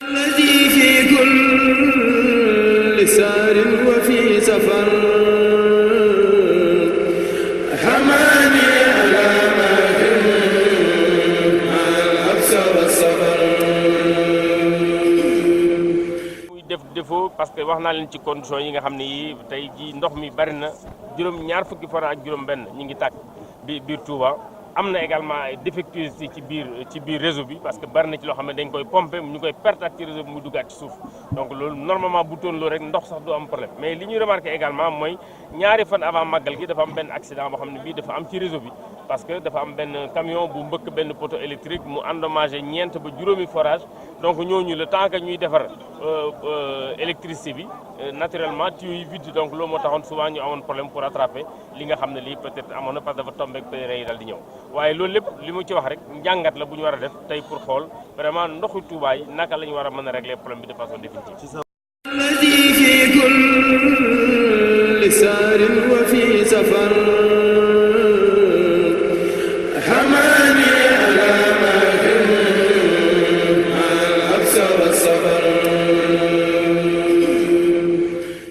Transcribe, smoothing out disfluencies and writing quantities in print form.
الذي في كل سار وفي سفر حماني على ماهر مع الحبس والسفر. muy def défaut parce que wax naa leen ci conditions yi nga xam ne yi tey ji ndox mi bari na ñaar fukki forage ak juróom-benn ñi ngi tàkk biir Touba. am na également ay défectuosité ci biir réseau bi parce que bari na ci loo xam ne dañ koy pomper ñu koy perte ci réseau bi muy duggaat ci suuf donc loolu normalement bu toon loolu rek ndox sax du am problème mais li ñuy remarqué également mooy ñaari fan avant màggal gi dafa am benn accident boo xam ne bii dafa am ci réseau bi parce que dafa am benn camion bu mbëkk benn poteau électrique mu endommagé ñeent ba juróomi forage donc ñooñu le temps que ñuy defar électricité bi naturellement tuyaux yi vide donc loolu moo taxoon souvent ñu amoon problème pour rattraper li nga xam ne lii peut-être amoon na parce que dafa tombé ak pèlerins yi dal di ñëw waaye loolu lépp li mu ci wax rek njàngat la bu ñu war a def tey pour xool vraiment ndoxu Touba yi naka la ñu war a mën a régler problème bi de façon définitive. الذي في كل سار وفي سفر